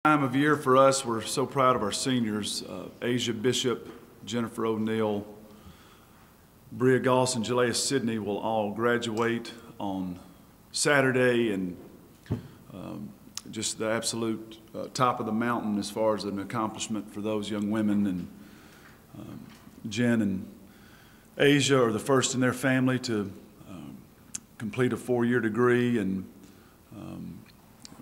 Time of year for us, we're so proud of our seniors. Asia Bishop, Jennifer O'Neill, Bria Goss, and Jalea Sidney will all graduate on Saturday, and just the absolute top of the mountain as far as an accomplishment for those young women. And Jen and Asia are the first in their family to complete a 4-year degree, and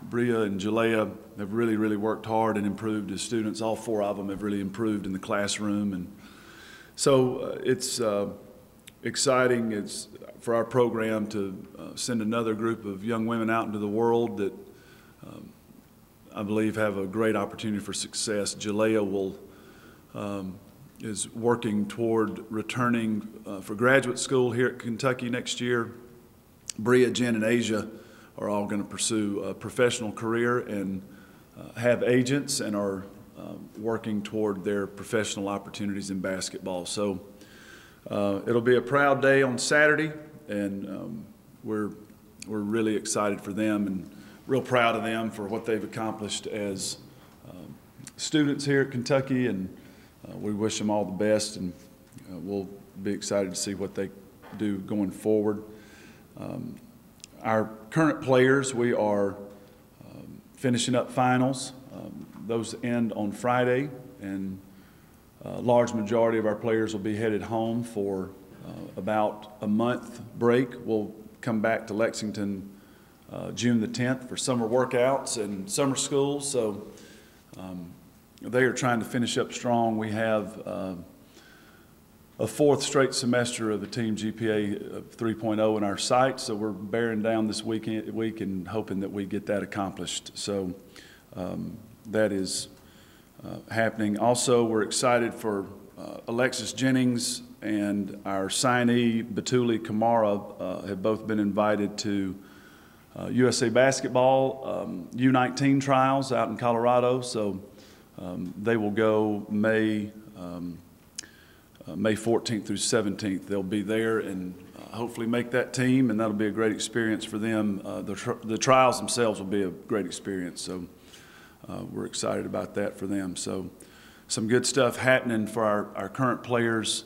Bria and Jalea have really worked hard and improved as students. All 4 of them have really improved in the classroom, and so it's exciting. It's for our program to send another group of young women out into the world that I believe have a great opportunity for success. Jalea is working toward returning for graduate school here at Kentucky next year. Bria, Jen, and Asia are all going to pursue a professional career and have agents and are working toward their professional opportunities in basketball. So it'll be a proud day on Saturday, and we're really excited for them and real proud of them for what they've accomplished as students here at Kentucky, and we wish them all the best, and we'll be excited to see what they do going forward. Our current players, we are finishing up finals. Those end on Friday, and a large majority of our players will be headed home for about a month break. We'll come back to Lexington June the 10th for summer workouts and summer school. So they are trying to finish up strong. We have a 4th straight semester of a team GPA of 3.0 in our sights, so we're bearing down this week and hoping that we get that accomplished. So that is happening. Also, we're excited for Alexis Jennings and our signee Batuli Kamara have both been invited to USA Basketball U19 trials out in Colorado. So they will go May 14th through 17th. They'll be there and hopefully make that team, and that'll be a great experience for them. The trials themselves will be a great experience, so we're excited about that for them. So some good stuff happening for our current players.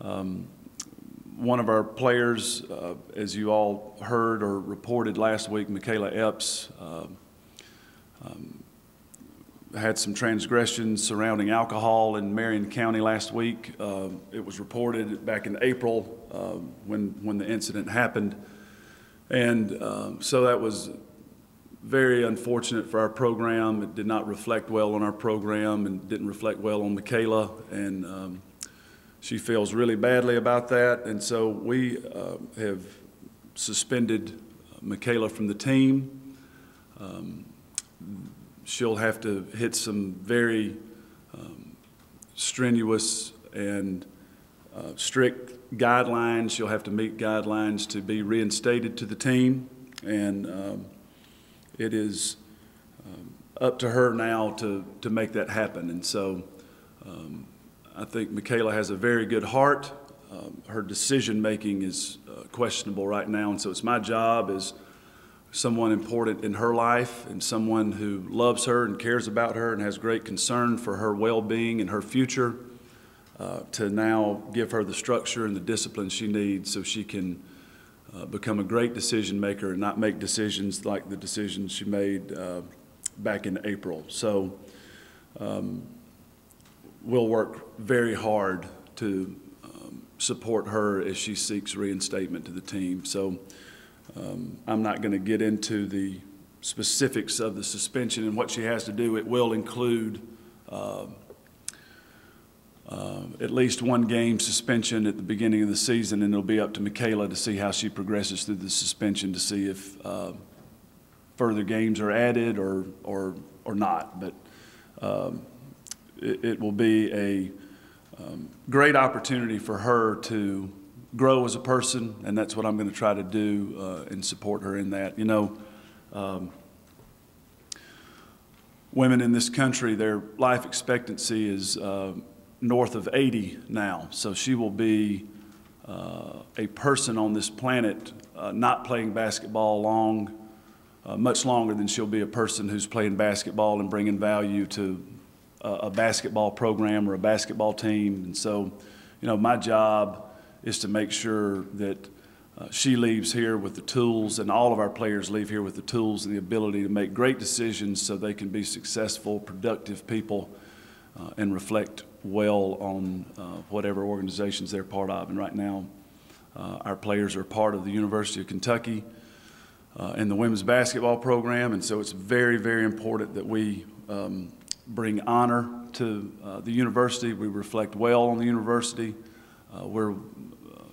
One of our players, as you all heard or reported last week, Michaela Epps, had some transgressions surrounding alcohol in Marion County last week. It was reported back in April when the incident happened. And so that was very unfortunate for our program. It did not reflect well on our program and didn't reflect well on Michaela. And she feels really badly about that. And so we have suspended Michaela from the team. She'll have to hit some very strenuous and strict guidelines. She'll have to meet guidelines to be reinstated to the team, and it is up to her now to make that happen. And so I think Michaela has a very good heart. Her decision-making is questionable right now, and so it's my job as someone important in her life and someone who loves her and cares about her and has great concern for her well-being and her future to now give her the structure and the discipline she needs so she can become a great decision maker and not make decisions like the decisions she made back in April. So we'll work very hard to support her as she seeks reinstatement to the team. So I'm not going to get into the specifics of the suspension and what she has to do. It will include at least 1 game suspension at the beginning of the season, and it'll be up to Michaela to see how she progresses through the suspension to see if further games are added or not. But it will be a great opportunity for her to grow as a person, and that's what I'm going to try to do and support her in that. You know, women in this country, their life expectancy is north of 80 now, so she will be a person on this planet not playing basketball long much longer than she'll be a person who's playing basketball and bringing value to a basketball program or a basketball team. And so, my job is to make sure that she leaves here with the tools, and all of our players leave here with the tools and the ability to make great decisions so they can be successful, productive people and reflect well on whatever organizations they're part of. And right now, our players are part of the University of Kentucky in the women's basketball program, and so it's very, very important that we bring honor to the university. We reflect well on the university. We're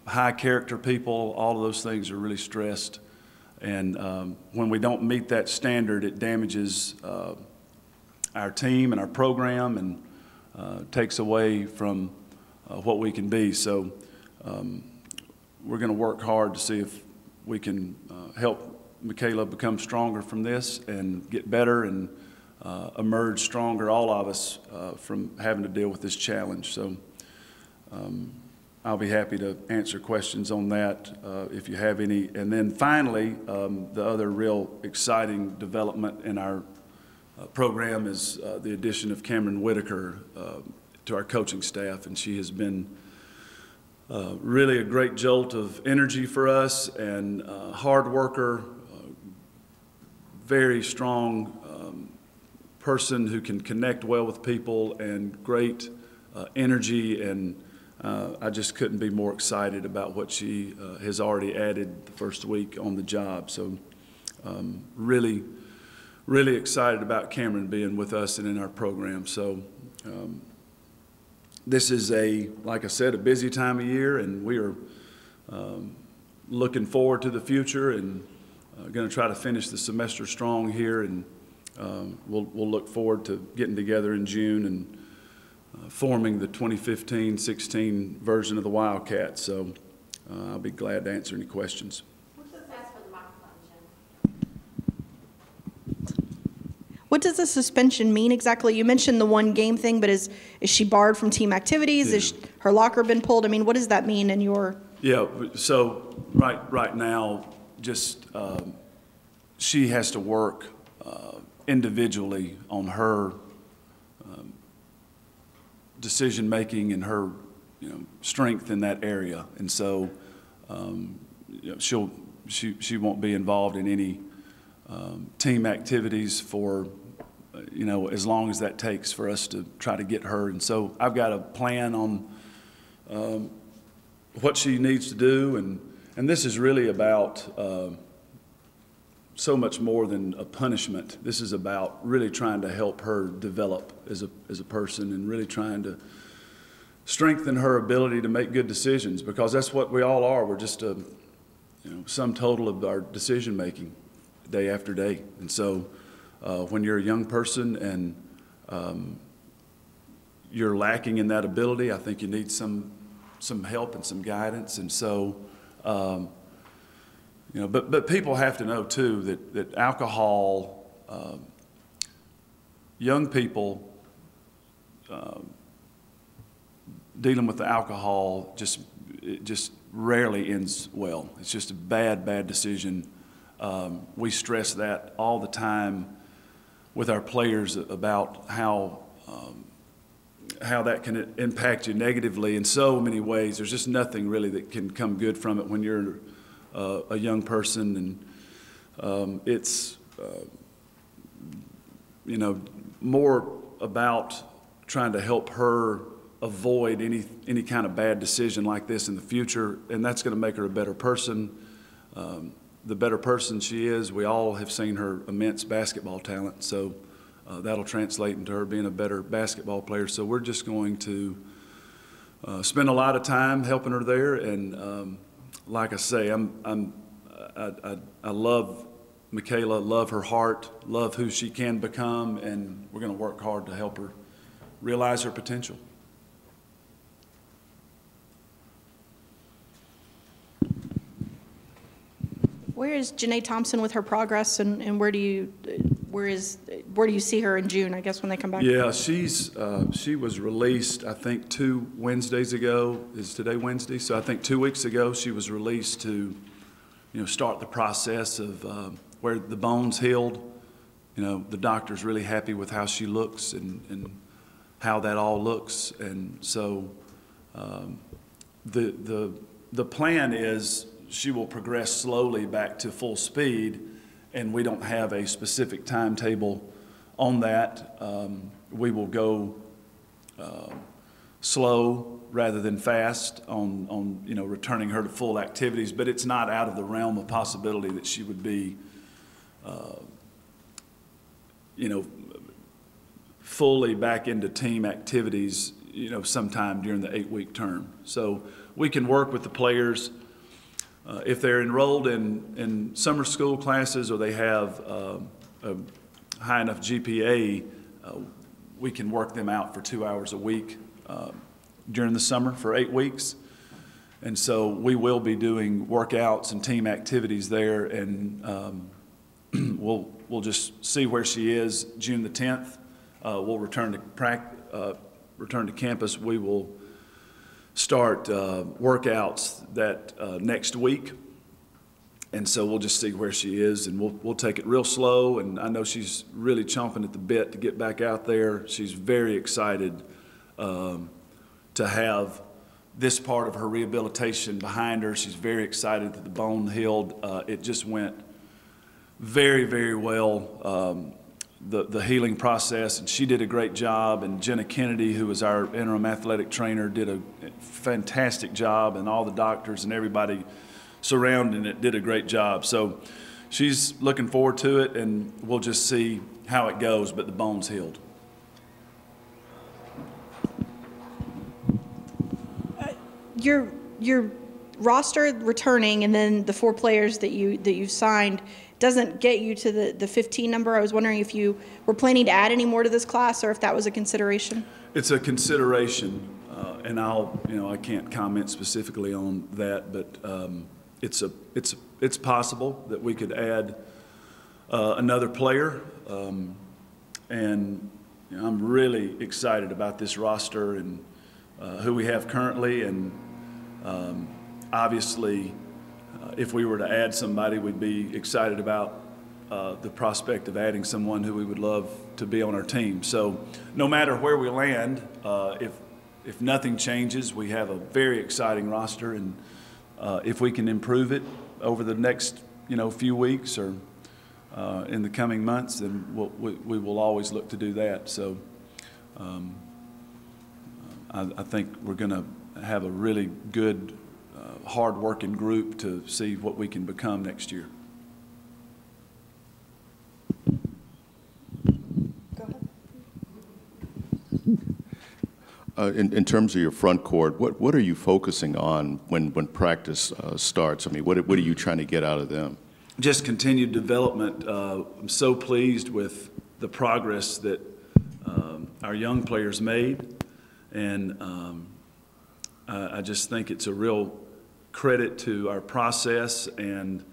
high character people. All of those things are really stressed, and when we don't meet that standard, it damages our team and our program and takes away from what we can be. So we're going to work hard to see if we can help Michaela become stronger from this and get better and emerge stronger, all of us, from having to deal with this challenge. So I'll be happy to answer questions on that if you have any. And then finally, the other real exciting development in our program is the addition of Cameron Whitaker to our coaching staff, and she has been really a great jolt of energy for us, and hard worker, very strong person who can connect well with people, and great energy, and I just couldn't be more excited about what she has already added the first week on the job. So really, really excited about Cameron being with us and in our program. So this is like I said, a busy time of year, and we are looking forward to the future, and going to try to finish the semester strong here, and we'll look forward to getting together in June and forming the 2015-16 version of the Wildcats. So I'll be glad to answer any questions. What does the suspension mean exactly? You mentioned the one game thing, but is she barred from team activities? Yeah. Is her locker been pulled? I mean, what does that mean in your? Yeah, so right now, just she has to work individually on her decision making and her strength in that area, and so she won't be involved in any team activities for as long as that takes for us to try to get her. And so I've got a plan on what she needs to do, and this is really about so much more than a punishment. This is about really trying to help her develop as a person, and really trying to strengthen her ability to make good decisions, because that's what we all are. We're just a sum total of our decision making day after day. And so when you're a young person and you're lacking in that ability, I think you need some help and some guidance. And so but people have to know too that alcohol, young people dealing with the alcohol just rarely ends well. It's just a bad decision. We stress that all the time with our players about how that can impact you negatively in so many ways. There's just nothing really that can come good from it when you're a young person, and it's more about trying to help her avoid any kind of bad decision like this in the future, and that's going to make her a better person. The better person she is, we all have seen her immense basketball talent, so that'll translate into her being a better basketball player. So we're just going to spend a lot of time helping her there, and like I say, I love Michaela, love her heart, love who she can become, and we're going to work hard to help her realize her potential. Where is Janae Thompson with her progress, and where do you see her in June, I guess, when they come back? Yeah, she was released, I think, 2 Wednesdays ago. Is today Wednesday? So I think 2 weeks ago she was released to, start the process of where the bone's healed. You know, the doctor's really happy with how she looks and how that all looks. And so the plan is she will progress slowly back to full speed, and we don't have a specific timetable on that. We will go slow rather than fast on you know, returning her to full activities, but it's not out of the realm of possibility that she would be you know, fully back into team activities, you know, sometime during the 8-week term. So we can work with the players if they're enrolled in summer school classes or they have a high enough GPA, we can work them out for 2 hours a week during the summer for 8 weeks. And so we will be doing workouts and team activities there, and we'll just see where she is June the 10th. We'll return to campus. We will start workouts that next week, and so we'll just see where she is, and we'll take it real slow. And I know she's really chomping at the bit to get back out there. She's very excited to have this part of her rehabilitation behind her. She's very excited that the bone healed. It just went very, very well, the healing process, and she did a great job. And Jenna Kennedy, who was our interim athletic trainer, did a fantastic job, and all the doctors and everybody surrounding it did a great job. So she's looking forward to it, and we'll just see how it goes, but the bone's healed. Your roster returning, and then the 4 players that you've signed doesn't get you to the 15 number. I was wondering if you were planning to add any more to this class, or if that was a consideration. It's a consideration, and I can't comment specifically on that, but it's possible that we could add another player, and I'm really excited about this roster and who we have currently, and obviously, if we were to add somebody, we'd be excited about the prospect of adding someone who we would love to be on our team. So no matter where we land, if nothing changes, we have a very exciting roster, and if we can improve it over the next few weeks or in the coming months, then we will always look to do that. So I think we're going to have a really good, hard-working group to see what we can become next year. Go ahead. In terms of your front court, what are you focusing on when practice starts? I mean, what are you trying to get out of them? Just continued development. I'm so pleased with the progress that our young players made, and I just think it's a real credit to our process and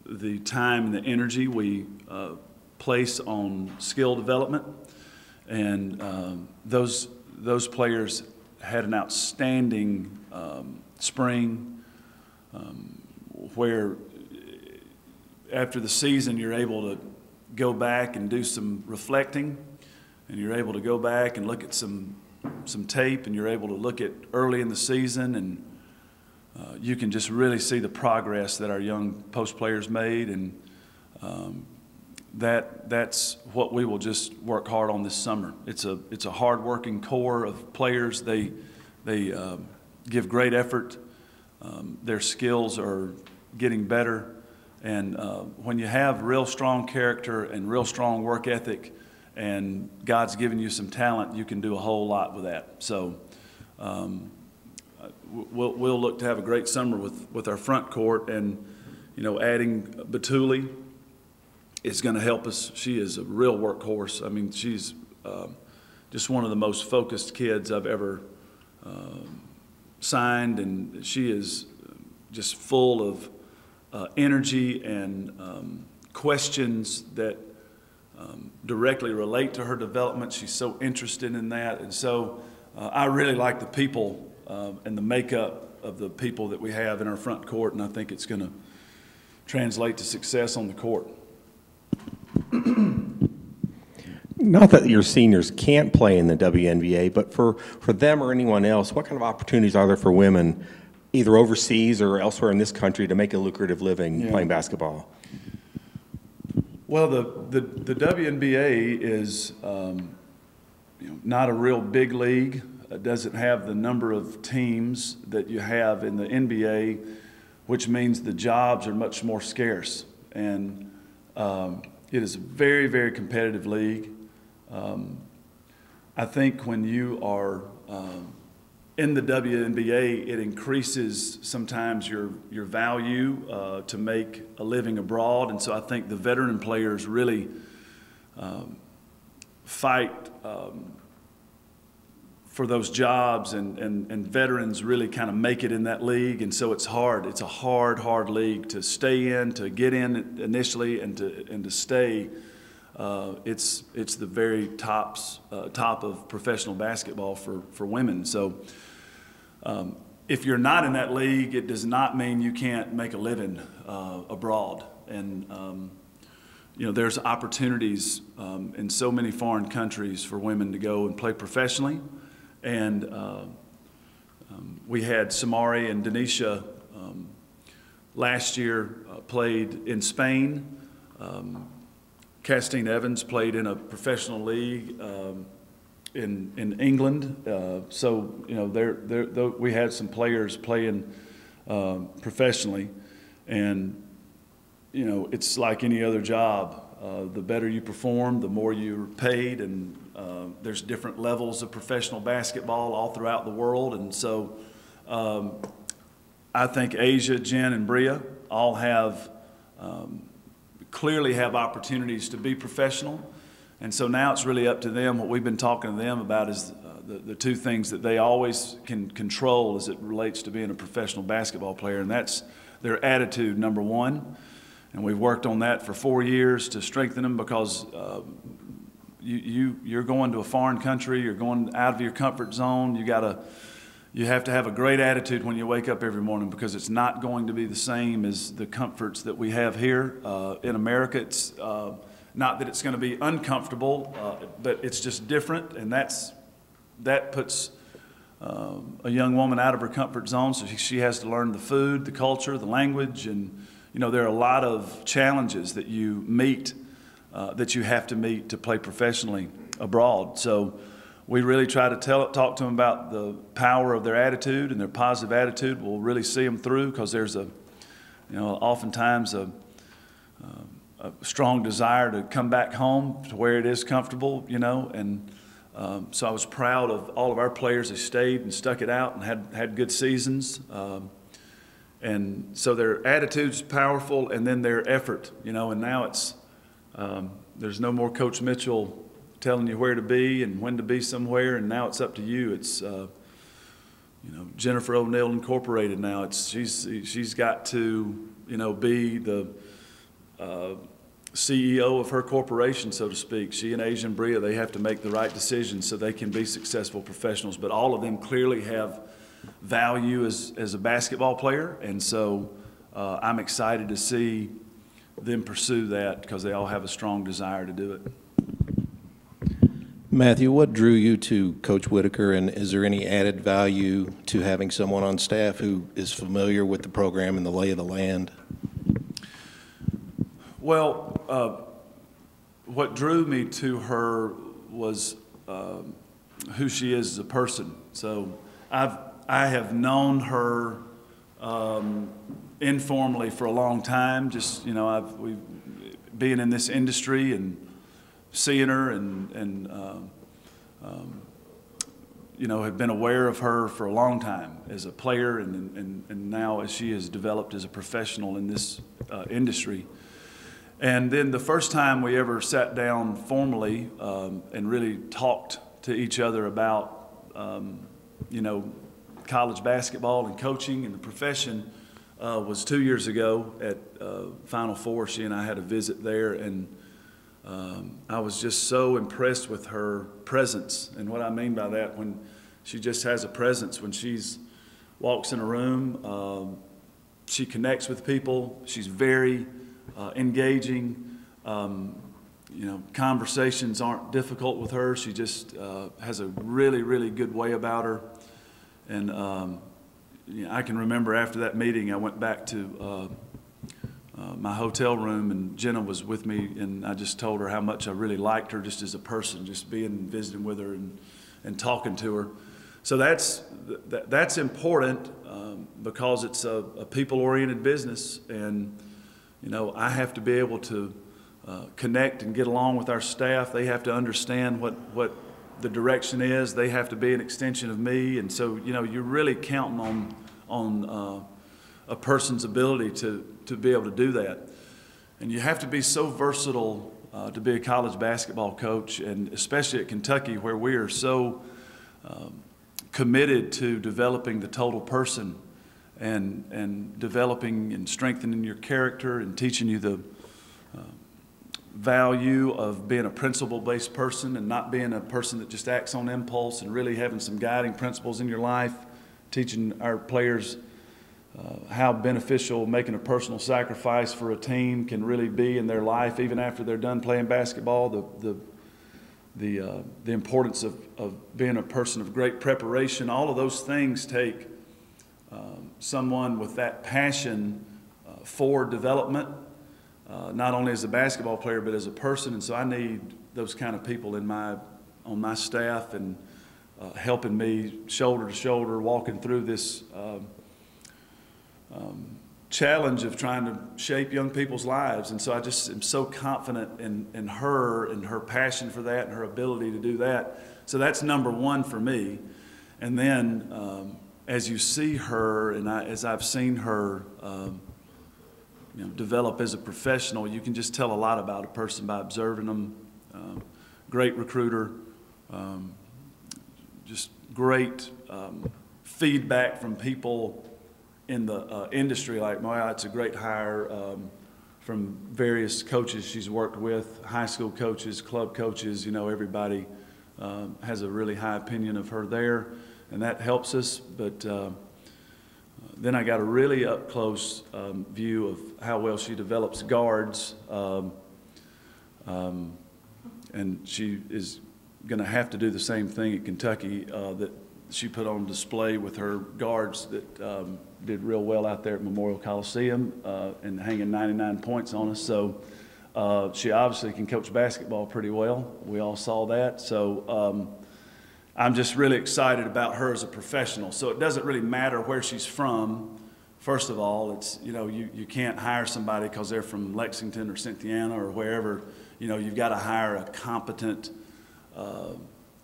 the time and the energy we place on skill development. And those players had an outstanding spring where after the season you're able to go back and do some reflecting, and you're able to go back and look at some tape, and you're able to look at early in the season, and you can just really see the progress that our young post players made, and that's what we will just work hard on this summer. It's a hard-working core of players. They give great effort. Their skills are getting better, and when you have real strong character and real strong work ethic, and God's given you some talent, you can do a whole lot with that. So we'll look to have a great summer with our front court, and adding Batuli is going to help us. She is a real workhorse. I mean, she's just one of the most focused kids I've ever signed, and she is just full of energy and questions that directly relate to her development. She's so interested in that, and so I really like the people and the makeup of the people that we have in our front court, and I think it's going to translate to success on the court. Not that your seniors can't play in the WNBA, but for them or anyone else, what kind of opportunities are there for women, either overseas or elsewhere in this country, to make a lucrative living playing basketball? Well, the WNBA is not a real big league. It doesn't have the number of teams that you have in the NBA, which means the jobs are much more scarce. And it is a very, very competitive league. I think when you are in the WNBA, it increases sometimes your value to make a living abroad. And so I think the veteran players really fight for those jobs, and veterans really kind of make it in that league. And so it's hard. It's a hard league to stay in, to get in initially, and to stay. It's the very top of professional basketball for women. So if you're not in that league, it does not mean you can't make a living abroad. And there's opportunities in so many foreign countries for women to go and play professionally. And we had Samari and Denisha last year played in Spain. Castine Evans played in a professional league in England. So we had some players playing professionally, and it's like any other job. The better you perform, the more you're paid, and there's different levels of professional basketball all throughout the world. And so I think Asia, Jen, and Bria all clearly have opportunities to be professional. And so now it's really up to them. What we've been talking to them about is the two things that they always can control as it relates to being a professional basketball player, and that's their attitude, number one. And we've worked on that for 4 years to strengthen them, because you're going to a foreign country, you're going out of your comfort zone. You have to have a great attitude when you wake up every morning, because it's not going to be the same as the comforts that we have here in America. It's not that it's going to be uncomfortable, but it's just different, and that puts a young woman out of her comfort zone. So she has to learn the food, the culture, the language, and there are a lot of challenges that you meet, that you have to meet to play professionally abroad. So we really try to talk to them about the power of their attitude, and their positive attitude will really see them through, because there's oftentimes a strong desire to come back home to where it is comfortable, and so I was proud of all of our players. They stayed and stuck it out and had good seasons. And so their attitude's powerful, and then their effort, and now it's, there's no more Coach Mitchell telling you where to be and when to be somewhere, and now it's up to you. It's, Jennifer O'Neill Incorporated now. She's got to, be the CEO of her corporation, so to speak. She and Asia and Bria, they have to make the right decisions so they can be successful professionals. But all of them clearly have value as a basketball player, and so I'm excited to see them pursue that, because they all have a strong desire to do it. Matthew, what drew you to Coach Whitaker, and is there any added value to having someone on staff who is familiar with the program and the lay of the land? Well, what drew me to her was who she is as a person. So I have known her informally for a long time. Just we've being in this industry and seeing her, and have been aware of her for a long time as a player, and now as she has developed as a professional in this industry. And then the first time we ever sat down formally and really talked to each other about college basketball and coaching and the profession was 2 years ago at Final Four. She and I had a visit there, and I was just so impressed with her presence. And what I mean by that, when she just has a presence, when she's walks in a room, she connects with people. She's very engaging. You know, conversations aren't difficult with her. She just has a really, really good way about her. And you know, I can remember after that meeting, I went back to my hotel room, and Jenna was with me, and I just told her how much I really liked her just as a person, just being and visiting with her and talking to her. So that's important because it's a people-oriented business, and you know, I have to be able to connect and get along with our staff. They have to understand what the direction is. They have to be an extension of me, and so you know, you're really counting on a person's ability to be able to do that. And you have to be so versatile to be a college basketball coach, and especially at Kentucky, where we are so committed to developing the total person and developing and strengthening your character and teaching you the value of being a principle-based person and not being a person that just acts on impulse, and really having some guiding principles in your life, teaching our players how beneficial making a personal sacrifice for a team can really be in their life, even after they're done playing basketball. The importance of being a person of great preparation. All of those things take someone with that passion for development, not only as a basketball player but as a person. And so I need those kind of people on my staff, and helping me shoulder to shoulder, walking through this challenge of trying to shape young people's lives. And so I just am so confident in her and her passion for that and her ability to do that. So that's number one for me. And then as you see her, and as I've seen her you know, develop as a professional, you can just tell a lot about a person by observing them. Great recruiter, just great feedback from people in the industry, like, well, it's a great hire, from various coaches she's worked with, high school coaches, club coaches, you know, everybody has a really high opinion of her there, and that helps us. But then I got a really up-close view of how well she develops guards, and she is going to have to do the same thing at Kentucky that she put on display with her guards that did real well out there at Memorial Coliseum and hanging 99 points on us. So she obviously can coach basketball pretty well. We all saw that. So I'm just really excited about her as a professional. So it doesn't really matter where she's from. First of all, it's, you know, you can't hire somebody because they're from Lexington or Cynthiana or wherever. You know, you've got to hire a competent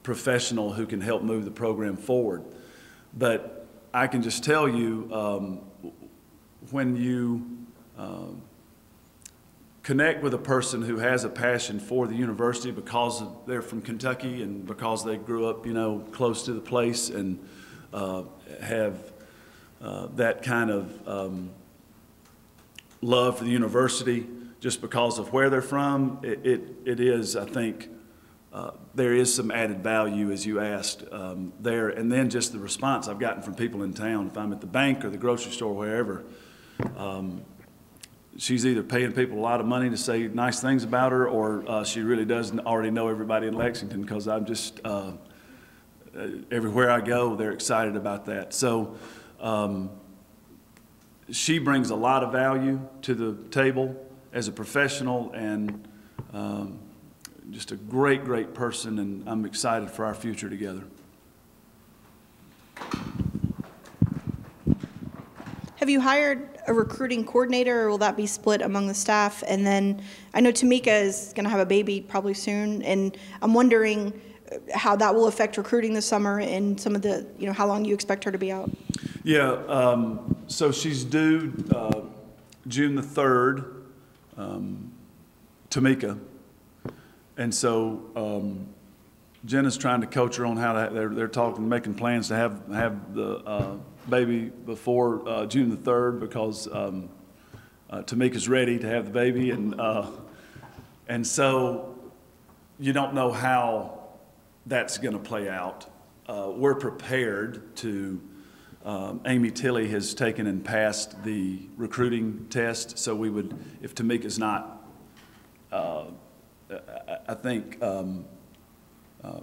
professional who can help move the program forward. But I can just tell you, when you connect with a person who has a passion for the university because they're from Kentucky and because they grew up, you know, close to the place, and have that kind of love for the university just because of where they're from, it is, I think, there is some added value, as you asked, there. And then just the response I've gotten from people in town, if I'm at the bank or the grocery store, wherever, she's either paying people a lot of money to say nice things about her, or she really doesn't already know everybody in Lexington, because I'm just, everywhere I go, they're excited about that. So she brings a lot of value to the table as a professional, and just a great, great person, and I'm excited for our future together. Have you hired a recruiting coordinator, or will that be split among the staff? And then I know Tamika is going to have a baby probably soon, and I'm wondering how that will affect recruiting this summer, and some of the, you know, how long you expect her to be out. Yeah, so she's due June the 3rd, Tamika. And so Jenna's trying to coach her on how to, they're talking, making plans to have the baby before June the 3rd, because Tamika's ready to have the baby. And so you don't know how that's going to play out. We're prepared to Amy Tilley has taken and passed the recruiting test, so we would, if Tamika's not, I think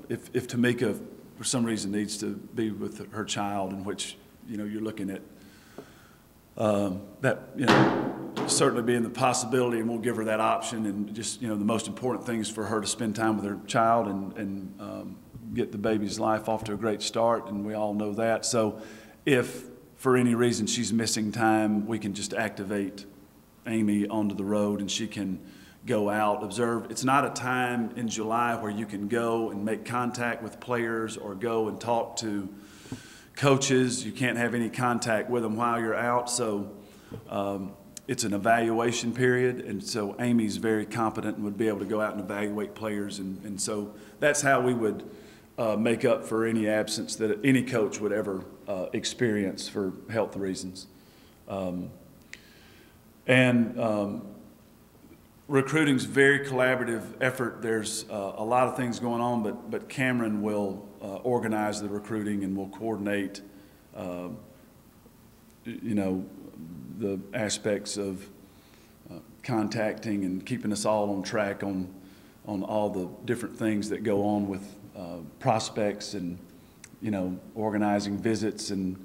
if Tamika for some reason needs to be with her child, in which, you know, you're looking at that, you know, certainly being the possibility, and we'll give her that option. And just, you know, the most important thing is for her to spend time with her child and get the baby's life off to a great start, and we all know that. So if for any reason she's missing time, we can just activate Amy onto the road and she can go out, observe. It's not a time in July where you can go and make contact with players or go and talk to coaches. You can't have any contact with them while you're out. So it's an evaluation period, and so Amy's very competent and would be able to go out and evaluate players. And so that's how we would make up for any absence that any coach would ever experience for health reasons. Recruiting's a very collaborative effort. There's a lot of things going on, but Cameron will organize the recruiting and will coordinate, you know, the aspects of contacting and keeping us all on track on all the different things that go on with prospects, and, you know, organizing visits and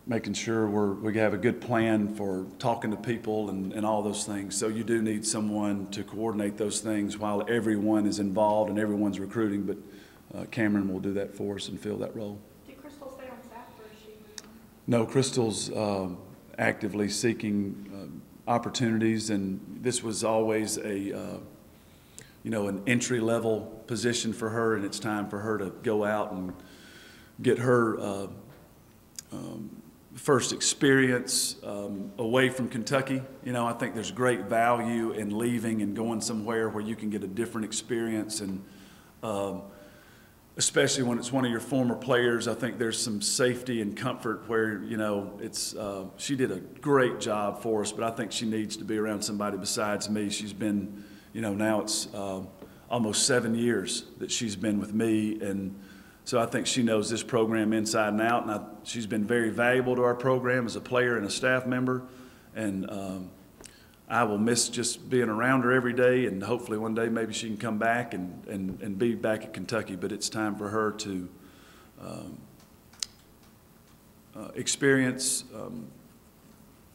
making sure we have a good plan for talking to people and all those things. So you do need someone to coordinate those things while everyone is involved and everyone's recruiting, but Cameron will do that for us and fill that role. Did Crystal stay on staff, or is she? No, Crystal's actively seeking opportunities, and this was always a, you know, an entry-level position for her, and it's time for her to go out and get her first experience away from Kentucky. You know, I think there's great value in leaving and going somewhere where you can get a different experience, and especially when it's one of your former players, I think there's some safety and comfort where, you know, it's, she did a great job for us, but I think she needs to be around somebody besides me. She's been, you know, now it's almost 7 years that she's been with me, and so I think she knows this program inside and out, and she's been very valuable to our program as a player and a staff member, and I will miss just being around her every day, and hopefully one day maybe she can come back and be back at Kentucky. But it's time for her to experience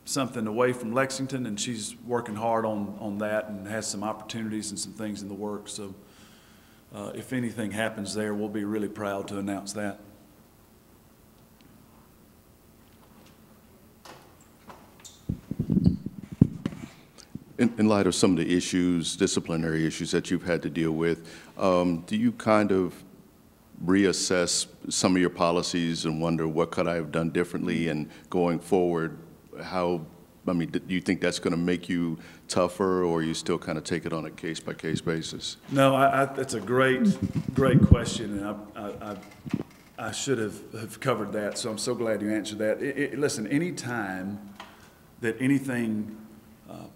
something away from Lexington, and she's working hard on that and has some opportunities and some things in the works. So if anything happens there, we'll be really proud to announce that. In light of some of the issues, disciplinary issues that you've had to deal with, do you kind of reassess some of your policies and wonder what could I have done differently, and going forward, how, I mean, do you think that's going to make you tougher, or you still kind of take it on a case-by-case basis? No, that's a great question, and I should have covered that, so I'm so glad you answered that. Listen, any time that anything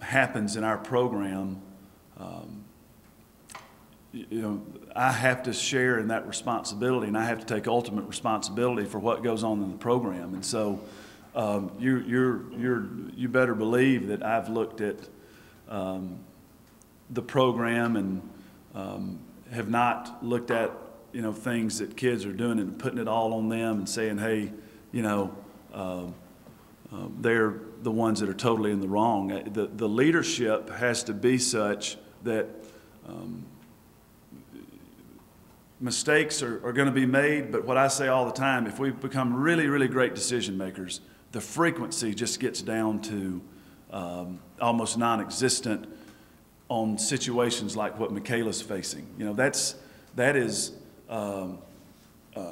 happens in our program, you know, I have to share in that responsibility, and I have to take ultimate responsibility for what goes on in the program. And so you better believe that I've looked at the program and have not looked at, you know, things that kids are doing and putting it all on them and saying, hey, you know, they're the ones that are totally in the wrong. The leadership has to be such that mistakes are going to be made, but what I say all the time, if we become really, really great decision makers, the frequency just gets down to almost non-existent on situations like what Michaela's facing. You know, that is.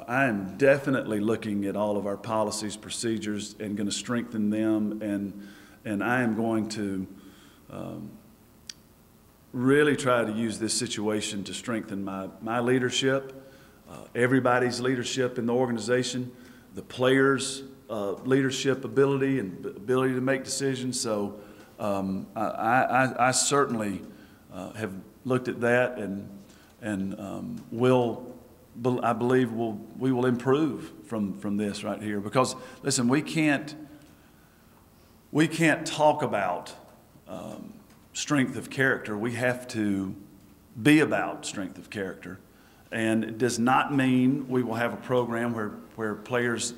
I am definitely looking at all of our policies, procedures, and going to strengthen them, and I am going to really try to use this situation to strengthen my leadership, everybody's leadership in the organization, the players' leadership ability and ability to make decisions. So I certainly have looked at that and will I believe we will improve from this right here. Because, listen, we can't talk about strength of character. We have to be about strength of character. And it does not mean we will have a program where players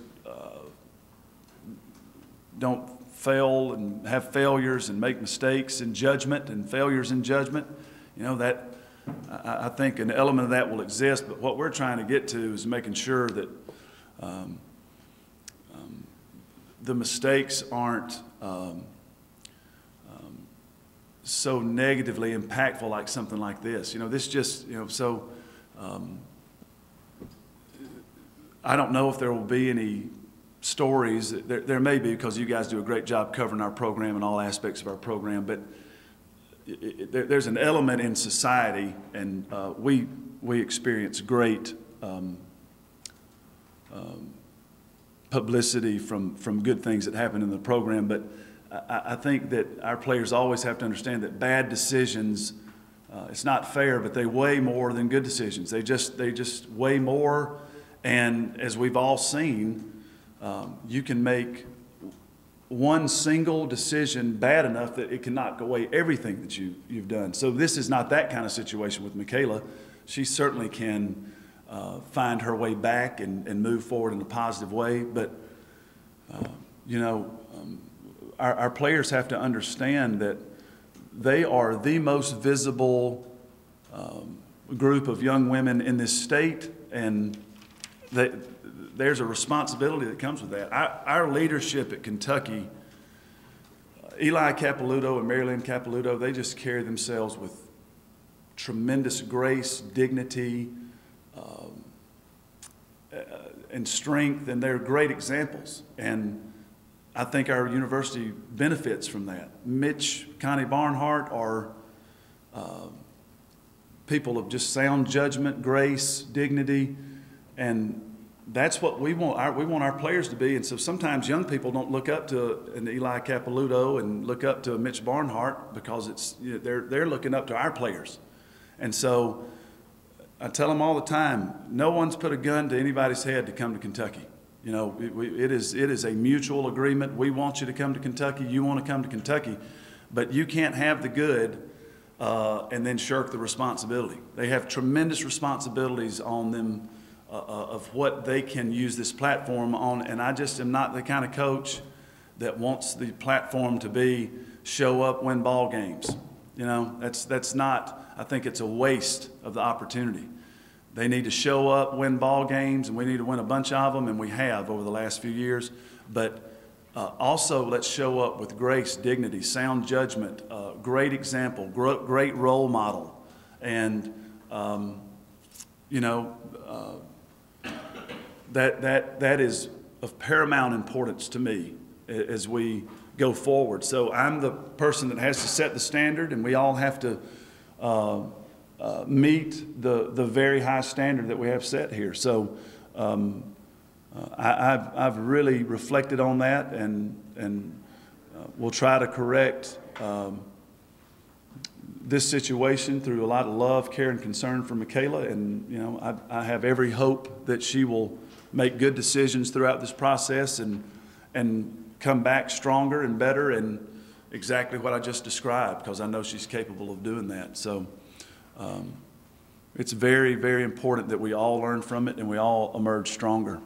don't fail and have failures and make mistakes in judgment and failures in judgment. You know, that I think an element of that will exist, but what we're trying to get to is making sure that the mistakes aren't so negatively impactful like something like this. You know, this just, you know, so I don't know if there will be any stories. There may be, because you guys do a great job covering our program and all aspects of our program, but there's an element in society, and we experience great publicity from good things that happen in the program, but I think that our players always have to understand that bad decisions, it's not fair, but they weigh more than good decisions. They just weigh more, and as we've all seen, you can make one single decision bad enough that it can knock away everything that you've done. So this is not that kind of situation with Michaela. She certainly can find her way back and move forward in a positive way. But, you know, our players have to understand that they are the most visible group of young women in this state, and there's a responsibility that comes with that. Our leadership at Kentucky, Eli Capilouto and Marilyn Capilouto, they just carry themselves with tremendous grace, dignity, and strength, and they're great examples. And I think our university benefits from that. Mitch, Connie Barnhart are people of just sound judgment, grace, dignity, and that's what we want. We want our players to be. And so sometimes young people don't look up to an Eli Capilouto and look up to a Mitch Barnhart, because it's, you know, they're looking up to our players. And so I tell them all the time, no one's put a gun to anybody's head to come to Kentucky. You know, it is a mutual agreement. We want you to come to Kentucky. You want to come to Kentucky. But you can't have the good and then shirk the responsibility. They have tremendous responsibilities on them of what they can use this platform on. And I just am not the kind of coach that wants the platform to be show up, win ball games. You know, that's not, I think it's a waste of the opportunity. They need to show up, win ball games, and we need to win a bunch of them, and we have over the last few years. But also, let's show up with grace, dignity, sound judgment, great example, great role model. And, you know, that is of paramount importance to me as we go forward. So I'm the person that has to set the standard, and we all have to meet the very high standard that we have set here. So I've really reflected on that, and we'll try to correct this situation through a lot of love, care, and concern for Michaela. And, you know, I have every hope that she will make good decisions throughout this process and come back stronger and better and exactly what I just described, because I know she's capable of doing that. So it's very, very important that we all learn from it and we all emerge stronger.